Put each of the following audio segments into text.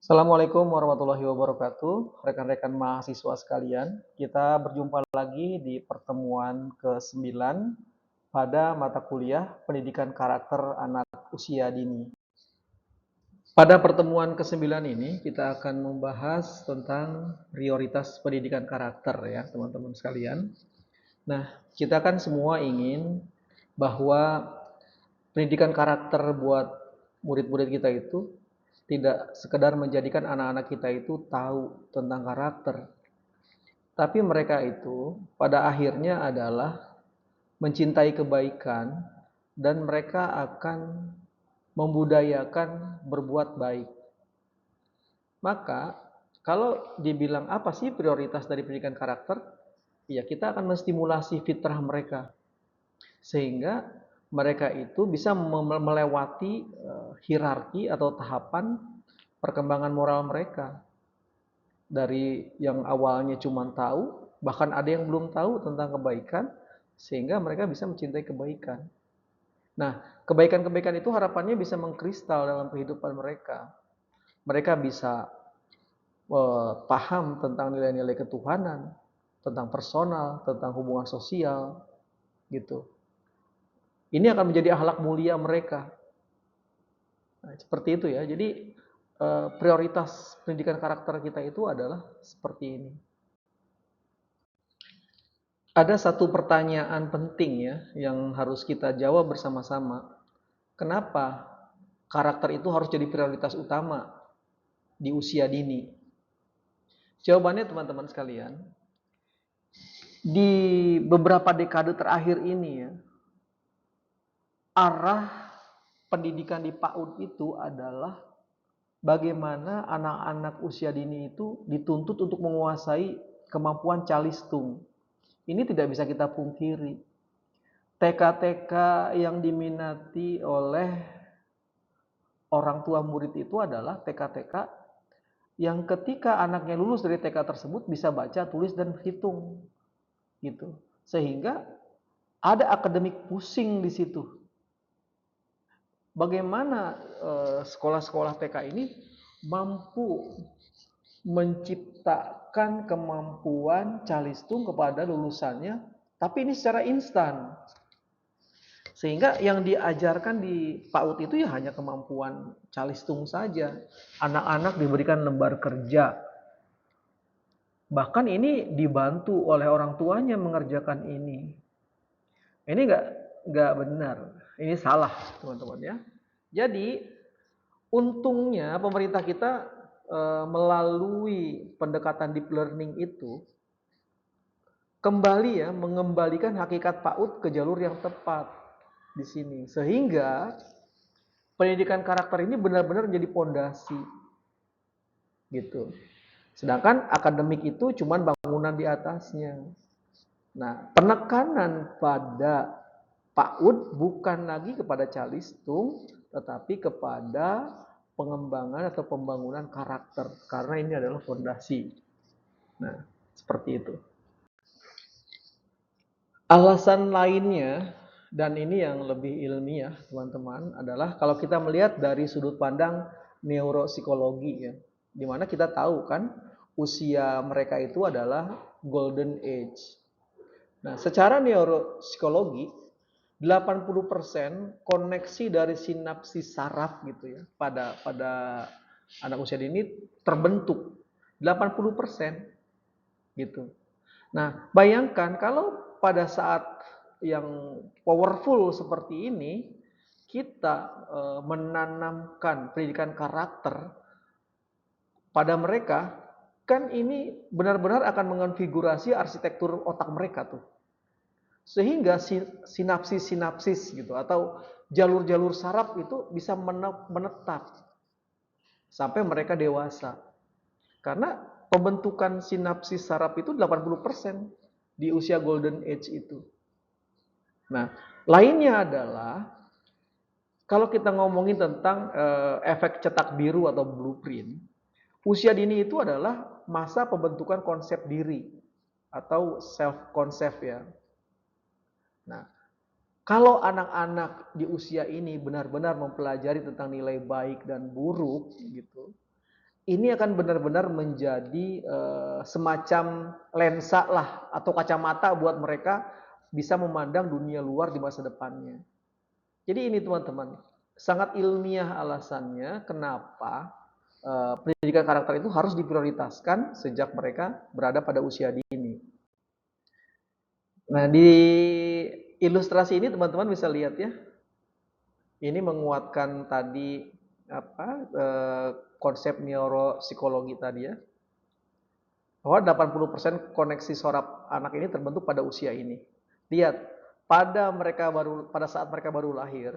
Assalamualaikum warahmatullahi wabarakatuh, rekan-rekan mahasiswa sekalian. Kita berjumpa lagi di pertemuan ke-9 pada mata kuliah Pendidikan Karakter Anak Usia Dini. Pada pertemuan ke-9 ini kita akan membahas tentang prioritas pendidikan karakter ya, teman-teman sekalian. Nah, kita kan semua ingin bahwa pendidikan karakter buat murid-murid kita itu tidak sekedar menjadikan anak-anak kita itu tahu tentang karakter, tapi mereka itu pada akhirnya adalah mencintai kebaikan dan mereka akan membudayakan berbuat baik. Maka kalau dibilang apa sih prioritas dari pendidikan karakter? Ya kita akan menstimulasi fitrah mereka sehingga mereka itu bisa melewati hierarki atau tahapan perkembangan moral mereka. Dari yang awalnya cuma tahu, bahkan ada yang belum tahu tentang kebaikan, sehingga mereka bisa mencintai kebaikan. Nah, kebaikan-kebaikan itu harapannya bisa mengkristal dalam kehidupan mereka. Mereka bisa paham tentang nilai-nilai ketuhanan, tentang personal, tentang hubungan sosial, gitu. Ini akan menjadi akhlak mulia mereka. Nah, seperti itu ya. Jadi prioritas pendidikan karakter kita itu adalah seperti ini. Ada satu pertanyaan penting ya yang harus kita jawab bersama-sama. Kenapa karakter itu harus jadi prioritas utama di usia dini? Jawabannya teman-teman sekalian, di beberapa dekade terakhir ini ya, arah pendidikan di PAUD itu adalah bagaimana anak-anak usia dini itu dituntut untuk menguasai kemampuan calistung. Ini tidak bisa kita pungkiri. TK-TK yang diminati oleh orang tua murid itu adalah TK-TK yang ketika anaknya lulus dari TK tersebut bisa baca, tulis, dan hitung. Gitu. Sehingga ada akademik pusing di situ. Bagaimana sekolah-sekolah TK ini mampu menciptakan kemampuan calistung kepada lulusannya, tapi ini secara instan. Sehingga yang diajarkan di PAUD itu ya hanya kemampuan calistung saja. Anak-anak diberikan lembar kerja. Bahkan ini dibantu oleh orang tuanya mengerjakan ini. Ini nggak benar. Ini salah, teman-teman ya. Jadi untungnya pemerintah kita melalui pendekatan deep learning itu kembali ya mengembalikan hakikat PAUD ke jalur yang tepat di sini, sehingga pendidikan karakter ini benar-benar menjadi pondasi gitu. Sedangkan akademik itu cuma bangunan di atasnya. Nah, penekanan pada PAUD bukan lagi kepada calistung, tetapi kepada pengembangan atau pembangunan karakter, karena ini adalah fondasi. Nah, seperti itu. Alasan lainnya, dan ini yang lebih ilmiah teman-teman, adalah kalau kita melihat dari sudut pandang neuropsikologi ya, dimana kita tahu kan usia mereka itu adalah golden age. Nah, secara neuropsikologi 80% koneksi dari sinapsis saraf gitu ya pada anak usia dini terbentuk 80% gitu. Nah, bayangkan kalau pada saat yang powerful seperti ini kita menanamkan pendidikan karakter pada mereka, kan ini benar-benar akan mengonfigurasi arsitektur otak mereka tuh. Sehingga sinapsis-sinapsis gitu atau jalur-jalur saraf itu bisa menetap sampai mereka dewasa. Karena pembentukan sinapsis saraf itu 80% di usia golden age itu. Nah, lainnya adalah kalau kita ngomongin tentang efek cetak biru atau blueprint, usia dini itu adalah masa pembentukan konsep diri atau self concept ya. Nah, kalau anak-anak di usia ini benar-benar mempelajari tentang nilai baik dan buruk gitu, ini akan benar-benar menjadi semacam lensa lah atau kacamata buat mereka bisa memandang dunia luar di masa depannya. Jadi ini teman-teman, sangat ilmiah alasannya kenapa pendidikan karakter itu harus diprioritaskan sejak mereka berada pada usia dini. Nah, di ilustrasi ini teman-teman bisa lihat ya. Ini menguatkan tadi apa konsep neuropsikologi tadi ya. Bahwa 80% koneksi saraf anak ini terbentuk pada usia ini. Lihat, pada saat mereka baru lahir,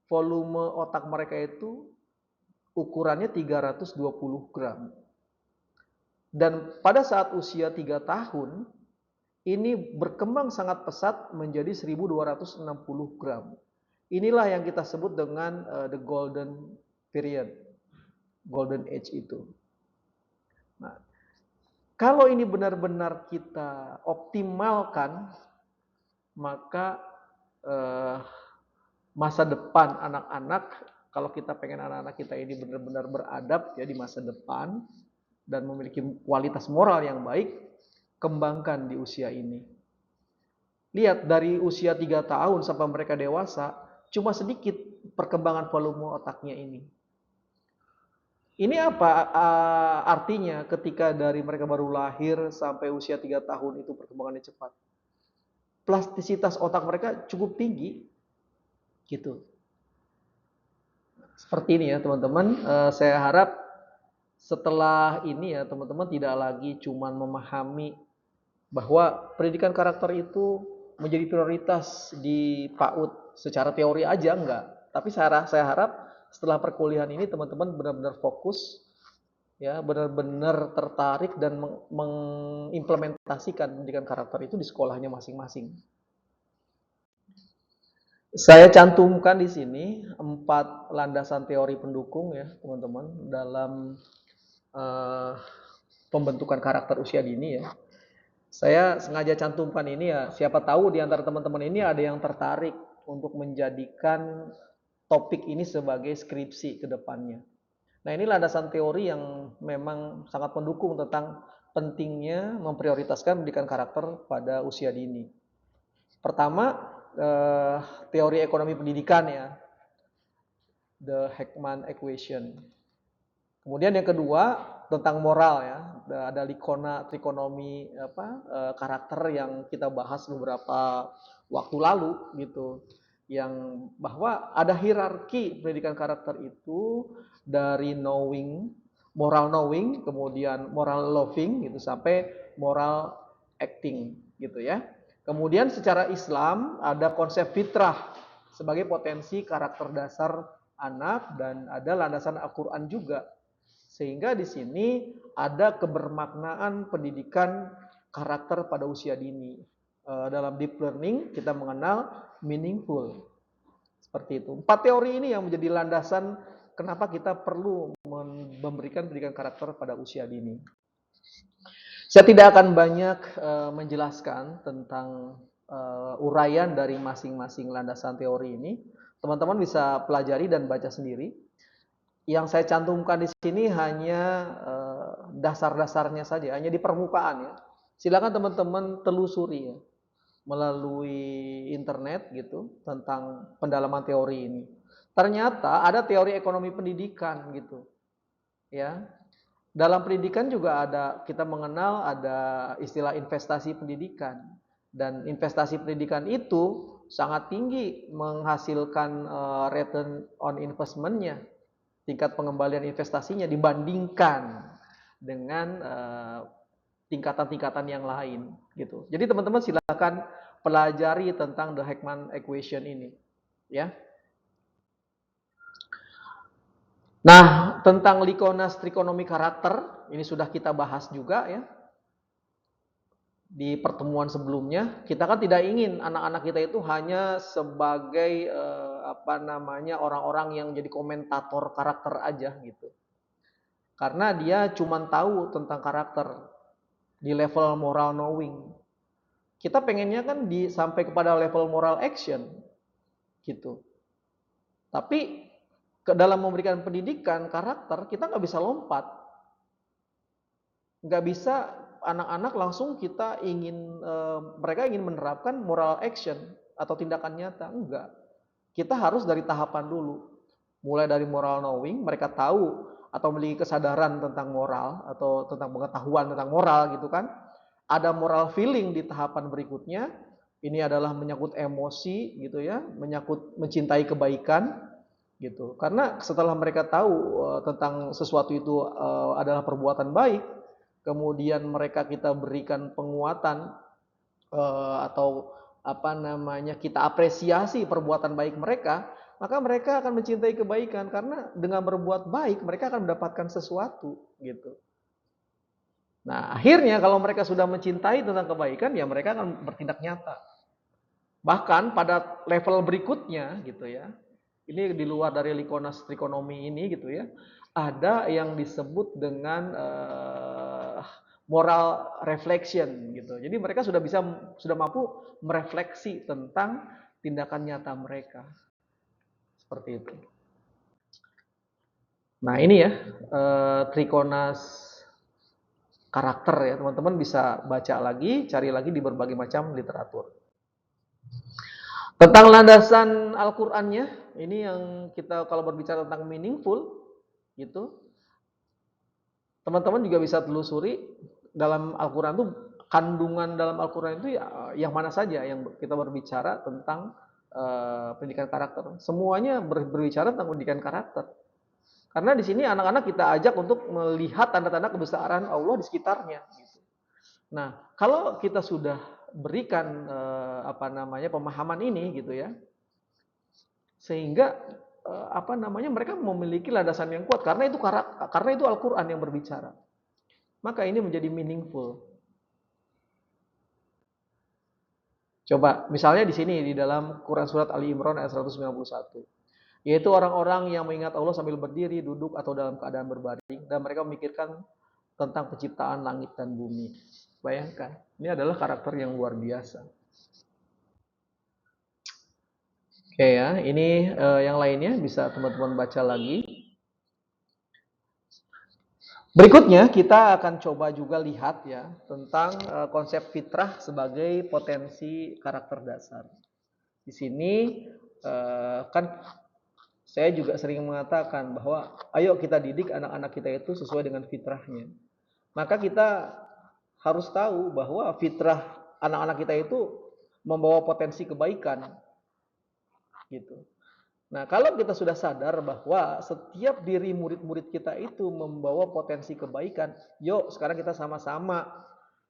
volume otak mereka itu ukurannya 320 gram. Dan pada saat usia 3 tahun, ini berkembang sangat pesat menjadi 1260 gram. Inilah yang kita sebut dengan the golden period, golden age itu. Nah, kalau ini benar-benar kita optimalkan, maka masa depan anak-anak, kalau kita pengen anak-anak kita ini benar-benar beradab ya di masa depan dan memiliki kualitas moral yang baik, kembangkan di usia ini. Lihat dari usia 3 tahun sampai mereka dewasa, cuma sedikit perkembangan volume otaknya ini. Ini apa artinya ketika dari mereka baru lahir sampai usia 3 tahun itu perkembangannya cepat? Plastisitas otak mereka cukup tinggi, gitu. Seperti ini ya teman-teman, saya harap setelah ini ya teman-teman tidak lagi cuman memahami bahwa pendidikan karakter itu menjadi prioritas di PAUD secara teori aja enggak. Tapi saya harap setelah perkuliahan ini teman-teman benar-benar fokus ya, benar-benar tertarik dan mengimplementasikan pendidikan karakter itu di sekolahnya masing-masing. Saya cantumkan di sini 4 landasan teori pendukung ya, teman-teman, dalam pembentukan karakter usia dini ya. Saya sengaja cantumkan ini ya, siapa tahu di antara teman-teman ini ada yang tertarik untuk menjadikan topik ini sebagai skripsi ke depannya. Nah, ini landasan teori yang memang sangat mendukung tentang pentingnya memprioritaskan pendidikan karakter pada usia dini. Pertama, teori ekonomi pendidikan ya, the Heckman equation. Kemudian yang kedua tentang moral ya, ada trikonomi karakter yang kita bahas beberapa waktu lalu gitu, yang bahwa ada hierarki pendidikan karakter itu dari moral knowing, kemudian moral loving gitu sampai moral acting gitu ya. Kemudian secara Islam ada konsep fitrah sebagai potensi karakter dasar anak dan ada landasan Al-Qur'an juga. Sehingga di sini ada kebermaknaan pendidikan karakter pada usia dini. Dalam deep learning kita mengenal meaningful. Seperti itu. 4 teori ini yang menjadi landasan kenapa kita perlu memberikan pendidikan karakter pada usia dini. Saya tidak akan banyak menjelaskan tentang uraian dari masing-masing landasan teori ini. Teman-teman bisa pelajari dan baca sendiri. Yang saya cantumkan di sini hanya dasar-dasarnya saja, hanya di permukaan ya. Silakan teman-teman telusuri ya, melalui internet gitu tentang pendalaman teori ini. Ternyata ada teori ekonomi pendidikan gitu. Ya. Dalam pendidikan juga kita mengenal ada istilah investasi pendidikan, dan investasi pendidikan itu sangat tinggi menghasilkan return on investment-nya, tingkat pengembalian investasinya dibandingkan dengan tingkatan-tingkatan yang lain gitu. Jadi teman-teman silakan pelajari tentang the Heckman equation ini ya. Nah, tentang Likonas trikonomi karakter, ini sudah kita bahas juga ya. Di pertemuan sebelumnya, kita kan tidak ingin anak-anak kita itu hanya sebagai orang-orang yang jadi komentator karakter aja gitu. Karena dia cuma tahu tentang karakter di level moral knowing. Kita pengennya kan sampai kepada level moral action gitu. Tapi dalam memberikan pendidikan karakter, kita nggak bisa lompat. Nggak bisa anak-anak langsung kita ingin, mereka ingin menerapkan moral action atau tindakan nyata. Enggak. Kita harus dari tahapan dulu. Mulai dari moral knowing, mereka tahu atau memiliki kesadaran tentang moral atau tentang pengetahuan tentang moral gitu kan. Ada moral feeling di tahapan berikutnya. Ini adalah menyangkut emosi gitu ya, menyangkut mencintai kebaikan gitu. Karena setelah mereka tahu tentang sesuatu itu adalah perbuatan baik, kemudian mereka kita berikan penguatan atau apa namanya, kita apresiasi perbuatan baik mereka, maka mereka akan mencintai kebaikan karena dengan berbuat baik mereka akan mendapatkan sesuatu gitu. Nah, akhirnya kalau mereka sudah mencintai tentang kebaikan, ya mereka akan bertindak nyata. Bahkan pada level berikutnya gitu ya. Ini di luar dari likonas trikonomi ini gitu ya. Ada yang disebut dengan moral reflection gitu. Jadi mereka sudah mampu merefleksi tentang tindakan nyata mereka. Seperti itu. Nah, ini ya trikonas karakter ya. Teman-teman bisa baca lagi, cari lagi di berbagai macam literatur. Tentang landasan Al-Qur'annya, ini yang kita kalau berbicara tentang meaningful gitu. Teman-teman juga bisa telusuri dalam Al-Qur'an itu, kandungan dalam Al-Qur'an itu ya yang mana saja yang kita berbicara tentang pendidikan karakter. Semuanya berbicara tentang pendidikan karakter. Karena di sini anak-anak kita ajak untuk melihat tanda-tanda kebesaran Allah di sekitarnya gitu. Nah, kalau kita sudah berikan apa namanya pemahaman ini gitu ya, sehingga apa namanya mereka memiliki landasan yang kuat karena itu Al-Qur'an yang berbicara. Maka ini menjadi meaningful. Coba misalnya di sini di dalam Quran surat Ali Imran ayat 191. Yaitu orang-orang yang mengingat Allah sambil berdiri, duduk atau dalam keadaan berbaring dan mereka memikirkan tentang penciptaan langit dan bumi. Bayangkan, ini adalah karakter yang luar biasa. Oke ya, ini yang lainnya bisa teman-teman baca lagi. Berikutnya kita akan coba juga lihat ya tentang konsep fitrah sebagai potensi karakter dasar. Di sini kan saya juga sering mengatakan bahwa ayo kita didik anak-anak kita itu sesuai dengan fitrahnya. Maka kita harus tahu bahwa fitrah anak-anak kita itu membawa potensi kebaikan gitu. Nah, kalau kita sudah sadar bahwa setiap diri murid-murid kita itu membawa potensi kebaikan, yuk sekarang kita sama-sama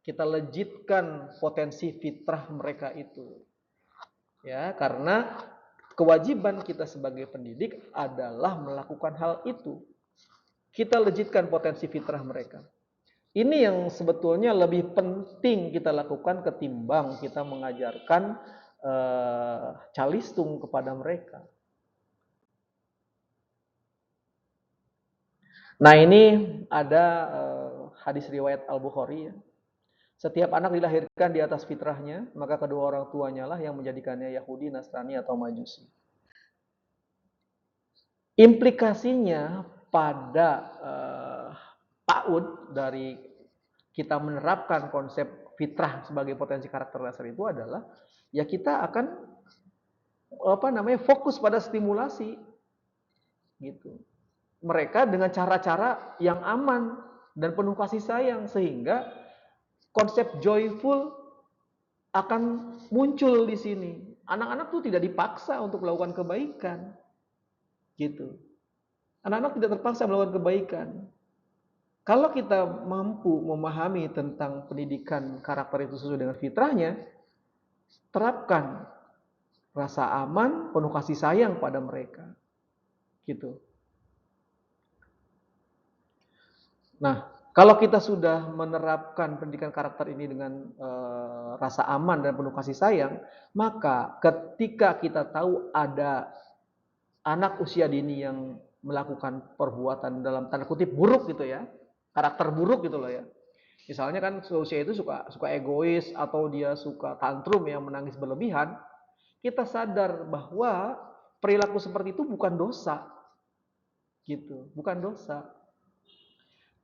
kita lejitkan potensi fitrah mereka itu. Ya, karena kewajiban kita sebagai pendidik adalah melakukan hal itu. Kita lejitkan potensi fitrah mereka. Ini yang sebetulnya lebih penting kita lakukan ketimbang kita mengajarkan calistung kepada mereka. Nah, ini ada hadis riwayat Al-Bukhari ya. Setiap anak dilahirkan di atas fitrahnya, maka kedua orang tuanya lah yang menjadikannya Yahudi, Nasrani atau Majusi. Implikasinya pada PAUD dari kita menerapkan konsep fitrah sebagai potensi karakter dasar itu adalah ya kita akan fokus pada stimulasi gitu. Mereka dengan cara-cara yang aman dan penuh kasih sayang sehingga konsep joyful akan muncul di sini. Anak-anak tuh tidak dipaksa untuk melakukan kebaikan. Gitu. Anak-anak tidak terpaksa melakukan kebaikan. Kalau kita mampu memahami tentang pendidikan karakter itu sesuai dengan fitrahnya, terapkan rasa aman, penuh kasih sayang pada mereka. Gitu. Nah, kalau kita sudah menerapkan pendidikan karakter ini dengan rasa aman dan penuh kasih sayang, maka ketika kita tahu ada anak usia dini yang melakukan perbuatan dalam tanda kutip buruk gitu ya, karakter buruk gitu loh ya. Misalnya kan usia itu suka egois atau dia suka tantrum yang menangis berlebihan, kita sadar bahwa perilaku seperti itu bukan dosa. gitu, bukan dosa.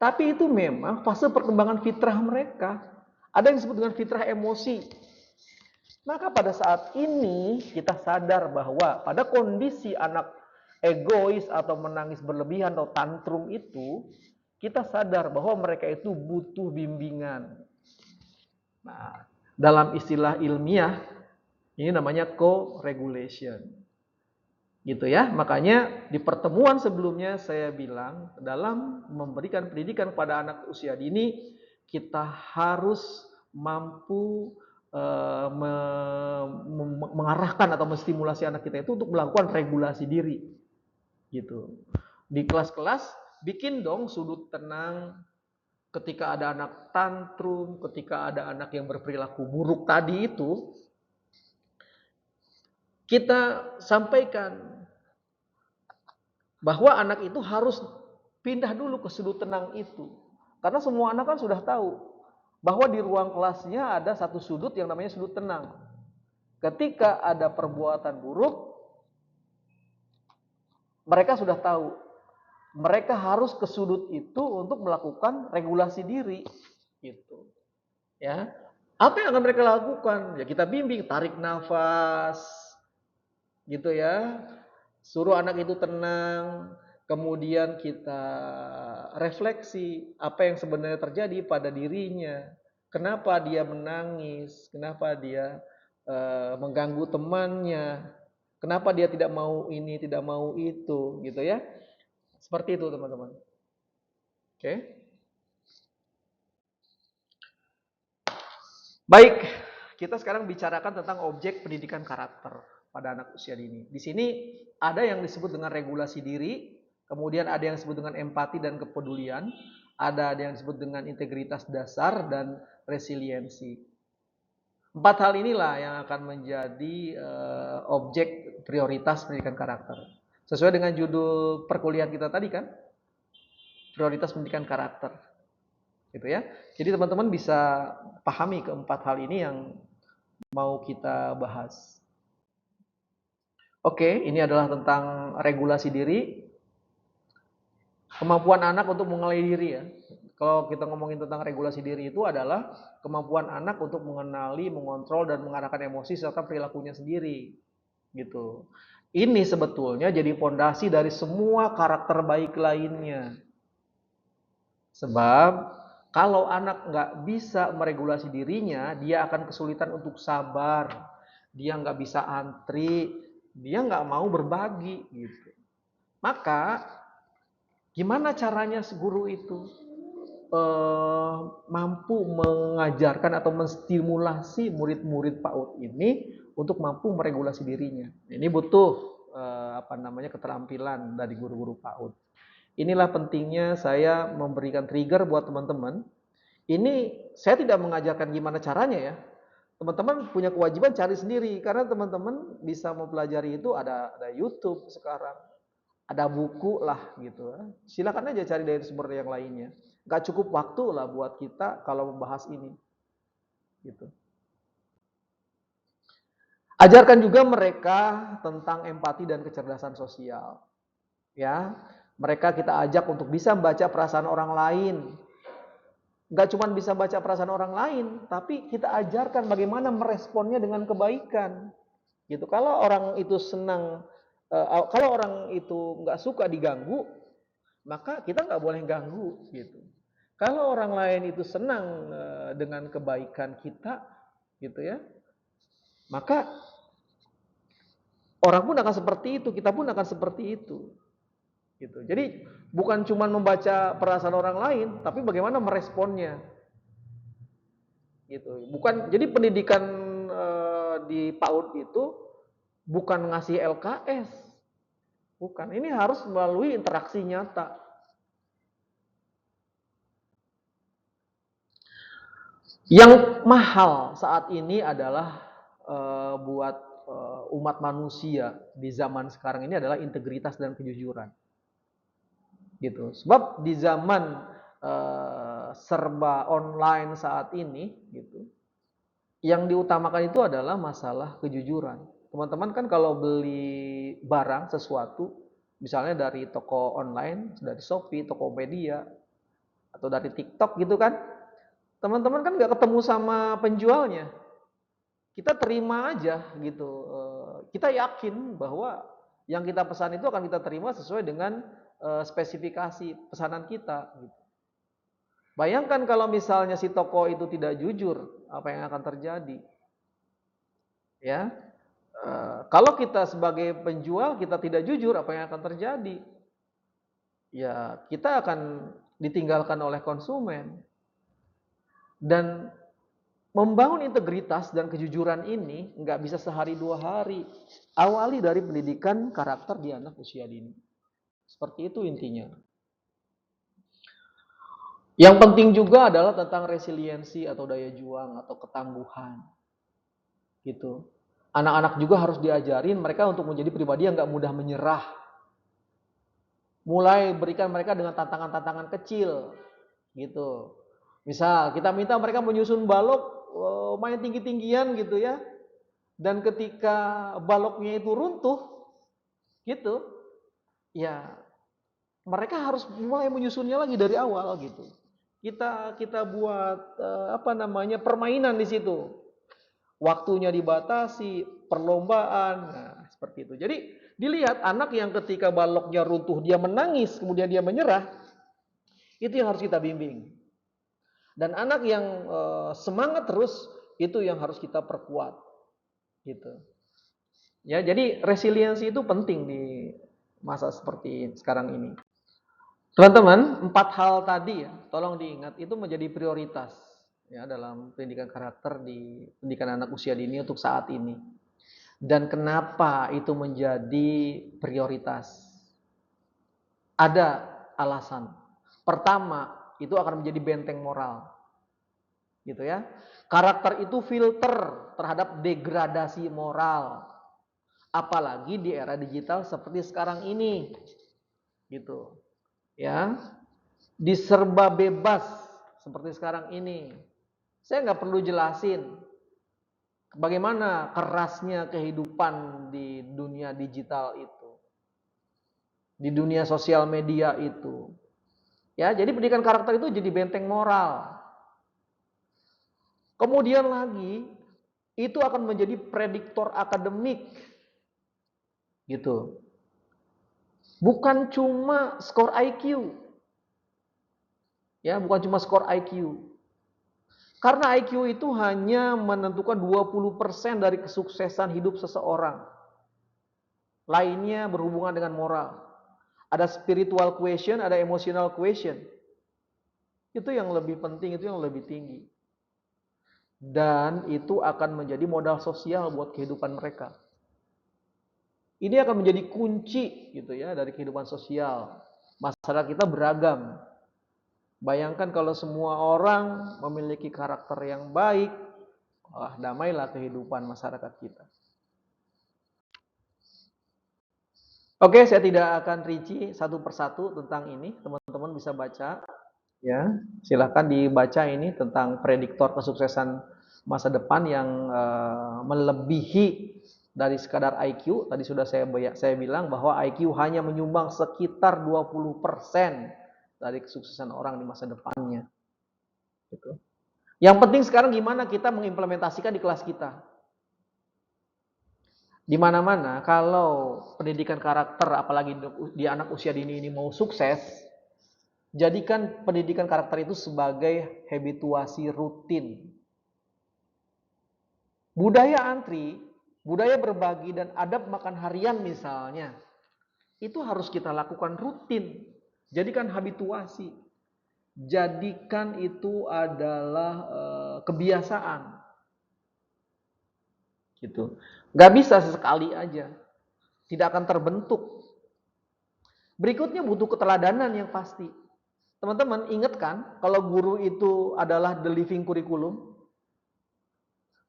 Tapi itu memang fase perkembangan fitrah mereka. Ada yang disebut dengan fitrah emosi. Maka pada saat ini kita sadar bahwa pada kondisi anak egois atau menangis berlebihan atau tantrum itu, kita sadar bahwa mereka itu butuh bimbingan. Nah, dalam istilah ilmiah, ini namanya co-regulation. Gitu ya. Makanya di pertemuan sebelumnya saya bilang, dalam memberikan pendidikan pada anak usia dini, kita harus mampu mengarahkan atau menstimulasi anak kita itu untuk melakukan regulasi diri. Gitu. Di kelas-kelas bikin dong sudut tenang ketika ada anak tantrum, ketika ada anak yang berperilaku buruk tadi itu, kita sampaikan bahwa anak itu harus pindah dulu ke sudut tenang itu. Karena semua anak kan sudah tahu bahwa di ruang kelasnya ada satu sudut yang namanya sudut tenang. Ketika ada perbuatan buruk, mereka sudah tahu. Mereka harus ke sudut itu untuk melakukan regulasi diri, gitu. Ya, apa yang akan mereka lakukan? Ya kita bimbing, tarik nafas, gitu ya. Suruh anak itu tenang, kemudian kita refleksi apa yang sebenarnya terjadi pada dirinya. Kenapa dia menangis? Kenapa dia mengganggu temannya? Kenapa dia tidak mau ini, tidak mau itu, gitu ya? Seperti itu, teman-teman. Oke. Baik, kita sekarang bicarakan tentang objek pendidikan karakter pada anak usia dini. Di sini ada yang disebut dengan regulasi diri, kemudian ada yang disebut dengan empati dan kepedulian, ada yang disebut dengan integritas dasar dan resiliensi. 4 hal inilah yang akan menjadi objek prioritas pendidikan karakter. Sesuai dengan judul perkuliahan kita tadi kan, prioritas pendidikan karakter. Gitu ya. Jadi teman-teman bisa pahami keempat hal ini yang mau kita bahas. Oke, ini adalah tentang regulasi diri. Kemampuan anak untuk mengenali diri ya. Kalau kita ngomongin tentang regulasi diri itu adalah kemampuan anak untuk mengenali, mengontrol dan mengarahkan emosi serta perilakunya sendiri. Gitu. Ini sebetulnya jadi fondasi dari semua karakter baik lainnya. Sebab kalau anak nggak bisa meregulasi dirinya, dia akan kesulitan untuk sabar. Dia nggak bisa antri, dia nggak mau berbagi gitu. Maka gimana caranya guru itu mampu mengajarkan atau menstimulasi murid-murid PAUD ini untuk mampu meregulasi dirinya. Ini butuh keterampilan dari guru-guru PAUD. Inilah pentingnya saya memberikan trigger buat teman-teman. Ini saya tidak mengajarkan gimana caranya ya. Teman-teman punya kewajiban cari sendiri karena teman-teman bisa mempelajari itu ada YouTube sekarang, ada buku lah gitu. Silakan aja cari dari sumber yang lainnya. Gak cukup waktu lah buat kita kalau membahas ini. Gitu. Ajarkan juga mereka tentang empati dan kecerdasan sosial. Ya, mereka kita ajak untuk bisa membaca perasaan orang lain. Gak cuma bisa baca perasaan orang lain, tapi kita ajarkan bagaimana meresponnya dengan kebaikan. Gitu. Kalau orang itu senang, kalau orang itu nggak suka diganggu, maka kita nggak boleh ganggu. Gitu. Kalau orang lain itu senang dengan kebaikan kita, gitu ya, maka orang pun akan seperti itu, kita pun akan seperti itu. Gitu. Jadi bukan cuma membaca perasaan orang lain, tapi bagaimana meresponnya. Gitu. Bukan jadi pendidikan di PAUD itu bukan ngasih LKS. Bukan, ini harus melalui interaksi nyata. Yang mahal saat ini adalah buat umat manusia di zaman sekarang ini adalah integritas dan kejujuran. Gitu. Sebab di zaman serba online saat ini gitu, yang diutamakan itu adalah masalah kejujuran. Teman-teman kan kalau beli barang sesuatu, Misalnya dari toko online, dari Shopee, Tokopedia, atau dari TikTok gitu kan. Teman-teman kan nggak ketemu sama penjualnya. Kita terima aja gitu. Kita yakin bahwa yang kita pesan itu akan kita terima sesuai dengan spesifikasi pesanan kita. Gitu. Bayangkan kalau misalnya si toko itu tidak jujur, apa yang akan terjadi? Ya, kalau kita sebagai penjual kita tidak jujur, apa yang akan terjadi? Ya, kita akan ditinggalkan oleh konsumen. Dan membangun integritas dan kejujuran ini nggak bisa sehari dua hari. Awali dari pendidikan karakter di anak usia dini. Seperti itu intinya. Yang penting juga adalah tentang resiliensi atau daya juang atau ketangguhan. Gitu. Anak-anak juga harus diajarin mereka untuk menjadi pribadi yang nggak mudah menyerah. Mulai berikan mereka dengan tantangan-tantangan kecil. Gitu. Misal kita minta mereka menyusun balok main tinggi-tinggian gitu ya. Dan ketika baloknya itu runtuh, gitu, ya mereka harus mulai menyusunnya lagi dari awal gitu. Kita buat apa namanya permainan di situ. Waktunya dibatasi, perlombaan, nah seperti itu. Jadi dilihat anak yang ketika baloknya runtuh dia menangis, kemudian dia menyerah, itu yang harus kita bimbing. Dan anak yang semangat terus itu yang harus kita perkuat, gitu. Ya, jadi resiliensi itu penting di masa seperti sekarang ini. Teman-teman, 4 hal tadi ya, tolong diingat itu menjadi prioritas ya dalam pendidikan karakter di pendidikan anak usia dini untuk saat ini. Dan kenapa itu menjadi prioritas? Ada alasan. Pertama, itu akan menjadi benteng moral. Gitu ya. Karakter itu filter terhadap degradasi moral. Apalagi di era digital seperti sekarang ini. Gitu. Ya. Diserba bebas seperti sekarang ini. Saya nggak perlu jelasin bagaimana kerasnya kehidupan di dunia digital itu, di dunia sosial media itu. Ya, jadi pendidikan karakter itu jadi benteng moral. Kemudian lagi itu akan menjadi prediktor akademik. Gitu. Bukan cuma skor IQ. Ya, bukan cuma skor IQ. Karena IQ itu hanya menentukan 20% dari kesuksesan hidup seseorang. Lainnya berhubungan dengan moral. Ada spiritual question, ada emotional question. Itu yang lebih penting, itu yang lebih tinggi. Dan itu akan menjadi modal sosial buat kehidupan mereka. Ini akan menjadi kunci gitu ya dari kehidupan sosial. Masyarakat kita beragam. Bayangkan kalau semua orang memiliki karakter yang baik, wah damailah kehidupan masyarakat kita. Oke, saya tidak akan rinci satu persatu tentang ini. Teman-teman bisa baca. Ya, silahkan dibaca ini tentang prediktor kesuksesan masa depan yang melebihi dari sekadar IQ. Tadi sudah saya bilang bahwa IQ hanya menyumbang sekitar 20% dari kesuksesan orang di masa depannya. Gitu. Yang penting sekarang gimana kita mengimplementasikan di kelas kita. Di mana-mana kalau pendidikan karakter apalagi di anak usia dini ini mau sukses, jadikan pendidikan karakter itu sebagai habituasi rutin. Budaya antri, budaya berbagi dan adab makan harian misalnya, itu harus kita lakukan rutin. Jadikan habituasi. Jadikan itu adalah kebiasaan. Gitu. Gak bisa sesekali aja. Tidak akan terbentuk. Berikutnya butuh keteladanan yang pasti. Teman-teman ingat kan kalau guru itu adalah the living curriculum?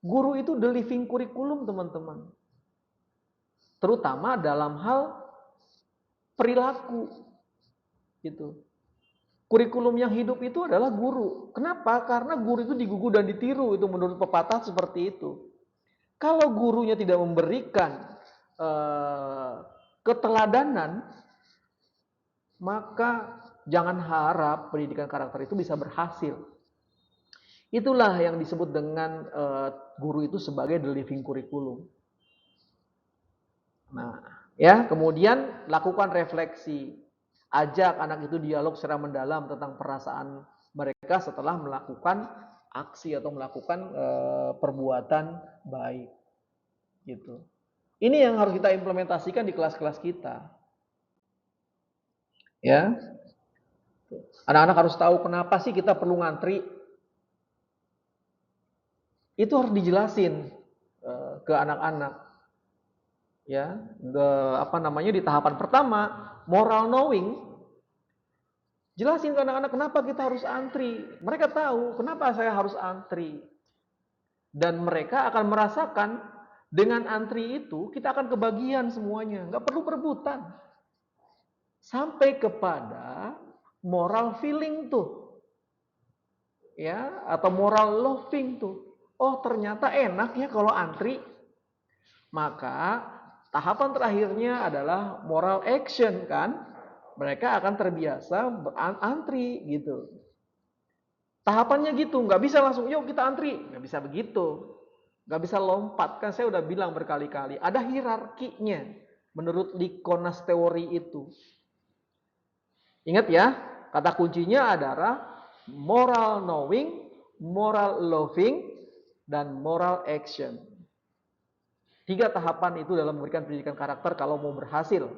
Guru itu the living curriculum teman-teman. Terutama dalam hal perilaku. Gitu. Kurikulum yang hidup itu adalah guru. Kenapa? Karena guru itu digugu dan ditiru. Itu menurut pepatah seperti itu. Kalau gurunya tidak memberikan keteladanan, maka jangan harap pendidikan karakter itu bisa berhasil. Itulah yang disebut dengan guru itu sebagai the living curriculum. Nah, ya, kemudian lakukan refleksi. Ajak anak itu dialog secara mendalam tentang perasaan mereka setelah melakukan aksi atau melakukan perbuatan baik. Gitu. Ini yang harus kita implementasikan di kelas-kelas kita. Ya. Anak-anak harus tahu kenapa sih kita perlu ngantri. Itu harus dijelasin ke anak-anak. Ya, di tahapan pertama, moral knowing. Jelasin ke anak-anak kenapa kita harus antri. Mereka tahu kenapa saya harus antri. Dan mereka akan merasakan dengan antri itu kita akan kebagian semuanya, nggak perlu perebutan. Sampai kepada moral feeling tuh. Ya, atau moral loving tuh. Oh, ternyata enak ya kalau antri. Maka tahapan terakhirnya adalah moral action kan. Mereka akan terbiasa berantri gitu. Tahapannya gitu, nggak bisa langsung yuk kita antri, nggak bisa begitu, nggak bisa lompat. Kan saya udah bilang berkali-kali, ada hierarkinya menurut Likonas teori itu. Ingat ya, kata kuncinya adalah moral knowing, moral loving, dan moral action. 3 tahapan itu dalam memberikan pendidikan karakter kalau mau berhasil.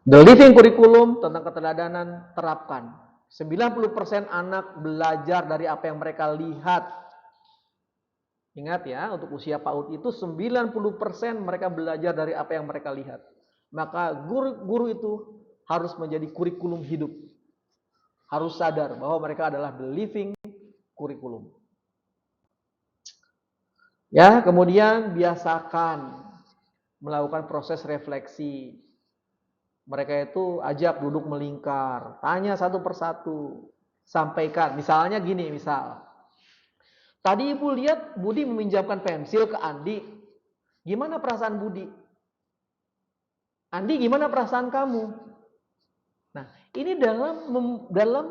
The living curriculum tentang keteladanan terapkan. 90% anak belajar dari apa yang mereka lihat. Ingat ya, untuk usia PAUD itu 90% mereka belajar dari apa yang mereka lihat. Maka guru itu harus menjadi kurikulum hidup. Harus sadar bahwa mereka adalah the living curriculum. Ya, kemudian biasakan melakukan proses refleksi. Mereka itu ajak duduk melingkar, tanya satu persatu, sampaikan. Misalnya gini, tadi Ibu lihat Budi meminjamkan pensil ke Andi. Gimana perasaan Budi? Andi, gimana perasaan kamu? Nah, ini dalam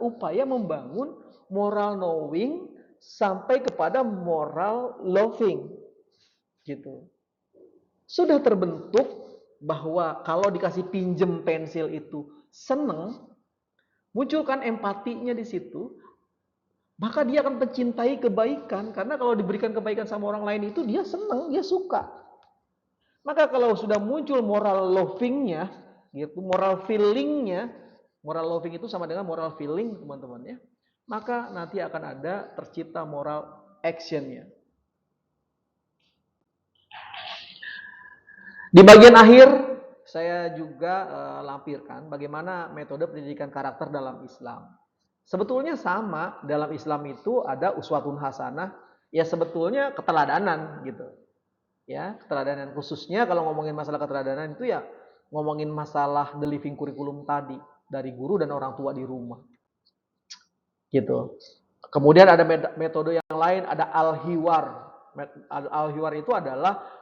upaya membangun moral knowing sampai kepada moral loving. Gitu. Sudah terbentuk bahwa kalau dikasih pinjem pensil itu seneng, munculkan empatinya di situ, maka dia akan mencintai kebaikan. Karena kalau diberikan kebaikan sama orang lain itu dia seneng, dia suka. Maka kalau sudah muncul moral lovingnya, gitu, moral feelingnya, moral loving itu sama dengan moral feeling teman-teman ya, maka nanti akan ada tercipta moral actionnya. Di bagian akhir saya juga lampirkan bagaimana metode pendidikan karakter dalam Islam. Sebetulnya sama, dalam Islam itu ada uswatun hasanah, ya sebetulnya keteladanan gitu. Ya, keteladanan khususnya kalau ngomongin masalah keteladanan itu ya ngomongin masalah the living curriculum tadi dari guru dan orang tua di rumah. Gitu. Kemudian ada metode yang lain, ada al-hiwar. Al-hiwar itu adalah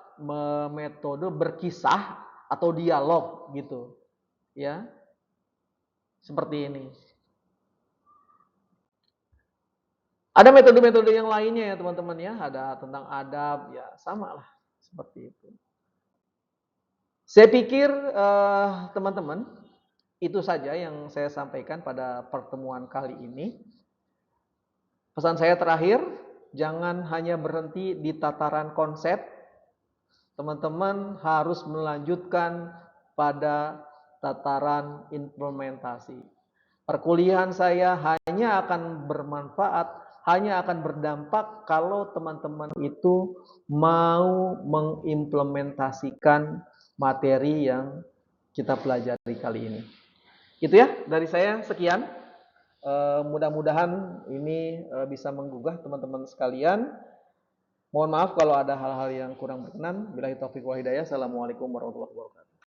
metode berkisah atau dialog gitu. Ya. Seperti ini. Ada metode-metode yang lainnya ya teman-teman ya, ada tentang adab, ya sama lah seperti itu. Saya pikir teman-teman itu saja yang saya sampaikan pada pertemuan kali ini. Pesan saya terakhir, jangan hanya berhenti di tataran konsep. Teman-teman harus melanjutkan pada tataran implementasi. Perkuliahan saya hanya akan bermanfaat, hanya akan berdampak kalau teman-teman itu mau mengimplementasikan materi yang kita pelajari kali ini. Itu ya dari saya, sekian. Mudah-mudahan ini bisa menggugah teman-teman sekalian. Mohon maaf kalau ada hal-hal yang kurang berkenan. Billahi taufiq wal hidayah. Assalamualaikum warahmatullahi wabarakatuh.